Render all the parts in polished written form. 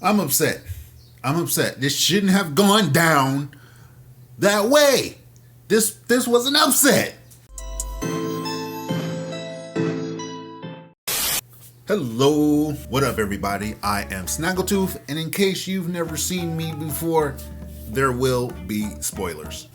I'm upset. I'm upset. This shouldn't have gone down that way. This was an upset. Hello, what up everybody? I am Snaggletooth, and in case you've never seen me before, there will be spoilers.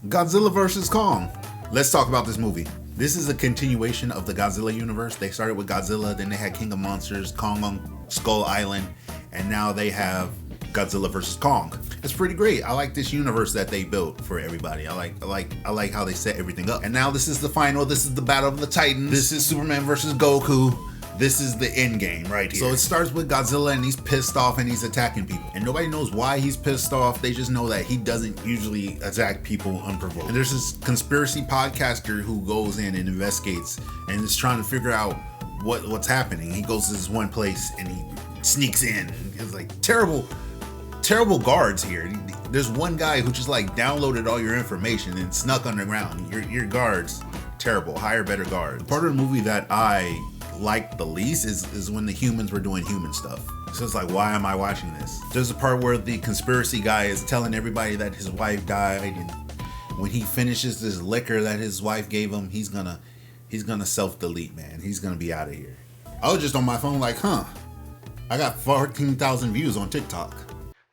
Godzilla vs. Kong. Let's talk about this movie. This is a continuation of the Godzilla universe. They started with Godzilla, then they had King of Monsters, Kong on Skull Island, and now they have Godzilla vs. Kong. It's pretty great. I like this universe that they built for everybody. I like how they set everything up. And now this is the final. This is the Battle of the Titans. This is Superman versus Goku. This is the end game right here. So it starts with Godzilla and he's pissed off and he's attacking people. And nobody knows why he's pissed off. They just know that he doesn't usually attack people unprovoked. And there's this conspiracy podcaster who goes in and investigates and is trying to figure out what's happening. He goes to this one place and he sneaks in. It's like terrible guards here. There's one guy who just like downloaded all your information and snuck underground. Your guards, terrible. Hire better guards. The part of the movie that I like the least is when the humans were doing human stuff. So it's like, why am I watching this? There's a part where the conspiracy guy is telling everybody that his wife died, and when he finishes this liquor that his wife gave him, he's gonna self-delete, man. He's gonna be out of here. I was just on my phone like, I got 14,000 views on TikTok.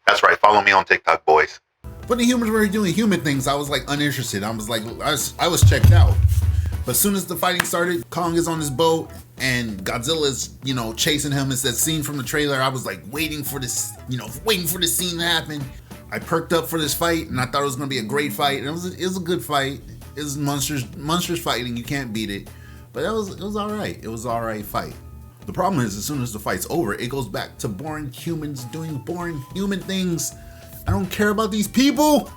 That's right, follow me on TikTok, boys. But the humans were doing human things, I was like uninterested. I was like, I was checked out. But as soon as the fighting started, Kong is on his boat and Godzilla's, chasing him. It's that scene from the trailer. I was like waiting for this scene to happen. I perked up for this fight and I thought it was going to be a great fight. And it was a good fight. It was monsters fighting. You can't beat it. But it was all right. It was all right fight. The problem is, as soon as the fight's over, it goes back to boring humans doing boring human things. I don't care about these people.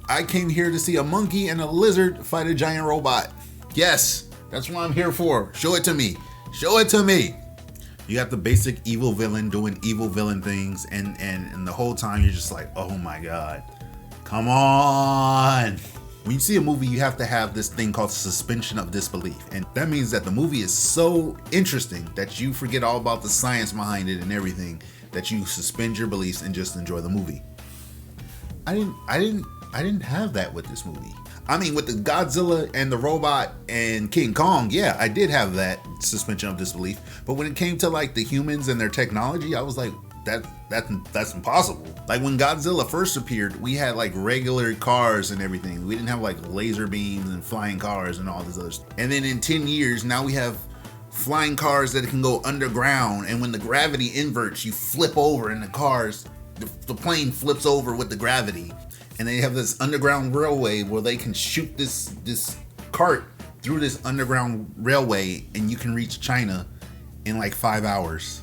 I came here to see a monkey and a lizard fight a giant robot. Yes, that's what I'm here for. Show it to me. Show it to me. You got the basic evil villain doing evil villain things, and the whole time you're just like, oh my God, come on. When you see a movie, you have to have this thing called suspension of disbelief. And that means that the movie is so interesting that you forget all about the science behind it and everything, that you suspend your beliefs and just enjoy the movie. I didn't have that with this movie. I mean, with the Godzilla and the robot and King Kong, yeah, I did have that suspension of disbelief. But when it came to like the humans and their technology, I was like, that's impossible. Like when Godzilla first appeared, we had like regular cars and everything. We didn't have like laser beams and flying cars and all this other stuff. And then in 10 years, now we have flying cars that can go underground. And when the gravity inverts, you flip over in the cars, the plane flips over with the gravity. And they have this underground railway where they can shoot this cart through this underground railway and you can reach China in like 5 hours.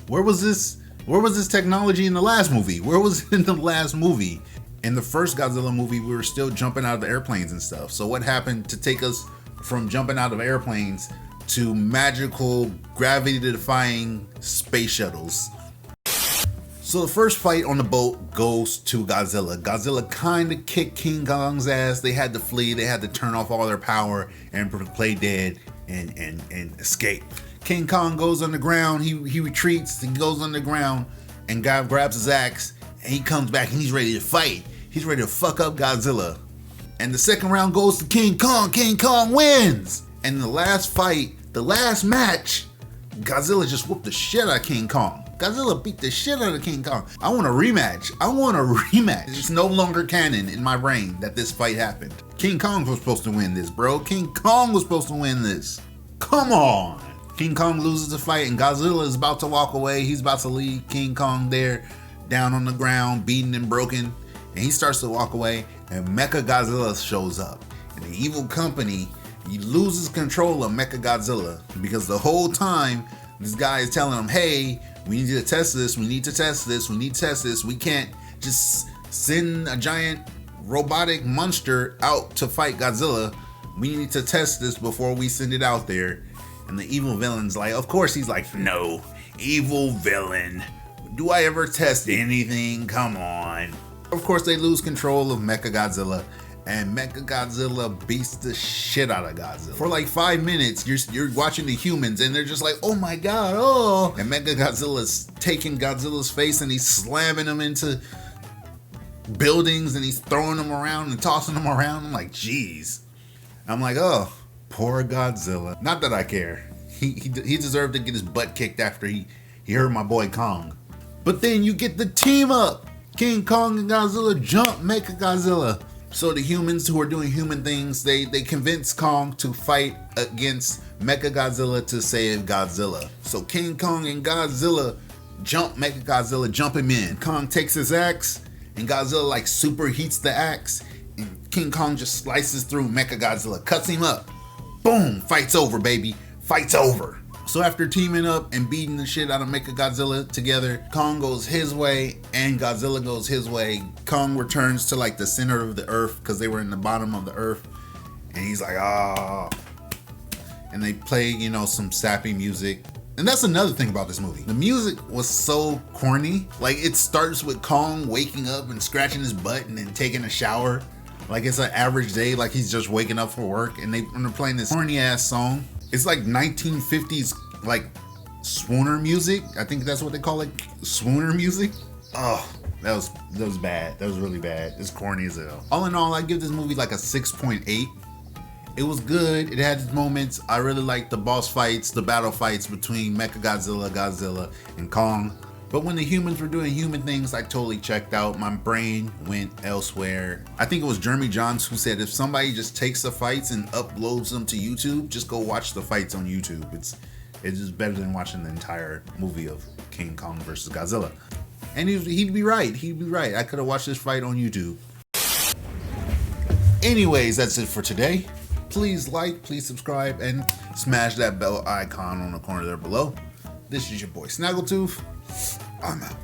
Where was this technology in the last movie? Where was it in the last movie? In the first Godzilla movie, we were still jumping out of the airplanes and stuff. So what happened to take us from jumping out of airplanes to magical gravity-defying space shuttles? So the first fight on the boat goes to Godzilla. Godzilla kind of kicked King Kong's ass. They had to flee. They had to turn off all their power and play dead and escape. King Kong goes underground. He retreats. He goes underground and God grabs his axe and he comes back and he's ready to fight. He's ready to fuck up Godzilla. And the second round goes to King Kong. King Kong wins. And the last fight, the last match, Godzilla just whooped the shit out of King Kong. Godzilla beat the shit out of King Kong. I want a rematch. It's no longer canon in my brain that this fight happened. King Kong was supposed to win this, bro. King Kong was supposed to win this. Come on. King Kong loses the fight and Godzilla is about to walk away. He's about to leave King Kong there, down on the ground, beaten and broken. And he starts to walk away and Mecha Godzilla shows up. And the evil company, he loses control of Mecha Godzilla because the whole time this guy is telling him, hey, we need to test this. We need to test this. We need to test this. We can't just send a giant robotic monster out to fight Godzilla. We need to test this before we send it out there. And the evil villain's like, of course he's like, no, evil villain. Do I ever test anything? Come on. Of course they lose control of Mecha Godzilla and Mechagodzilla beats the shit out of Godzilla. For like 5 minutes, you're watching the humans and they're just like, oh my god, oh! And Mechagodzilla's taking Godzilla's face and he's slamming him into buildings and he's throwing them around and tossing them around. I'm like, jeez. I'm like, oh, poor Godzilla. Not that I care. He deserved to get his butt kicked after he heard my boy Kong. But then you get the team up. King Kong and Godzilla jump Mechagodzilla. So the humans who are doing human things, they convince Kong to fight against Mechagodzilla to save Godzilla. So King Kong and Godzilla jump Mechagodzilla, jump him in. Kong takes his axe and Godzilla like superheats the axe. And King Kong just slices through Mechagodzilla, cuts him up. Boom, fight's over, baby. Fight's over. So after teaming up and beating the shit out of Mechagodzilla together, Kong goes his way and Godzilla goes his way. Kong returns to like the center of the earth because they were in the bottom of the earth. And he's like, ah. And they play, you know, some sappy music. And that's another thing about this movie. The music was so corny. Like it starts with Kong waking up and scratching his butt and then taking a shower. Like it's an average day, like he's just waking up for work. And they're playing this corny ass song. It's like 1950s like swooner music. I think that's what they call it, swooner music. Oh, that was bad. That was really bad. It's corny as hell. All in all, I give this movie like a 6.8. It was good. It had its moments. I really liked the boss fights, the battle fights between Mechagodzilla, Godzilla, and Kong. But when the humans were doing human things, I totally checked out. My brain went elsewhere. I think it was Jeremy Johns who said if somebody just takes the fights and uploads them to YouTube, just go watch the fights on YouTube. It's just better than watching the entire movie of King Kong versus Godzilla. And he'd be right. He'd be right. I could have watched this fight on YouTube. Anyways, that's it for today. Please like, please subscribe, and smash that bell icon on the corner there below. This is your boy Snaggletooth. I'm out.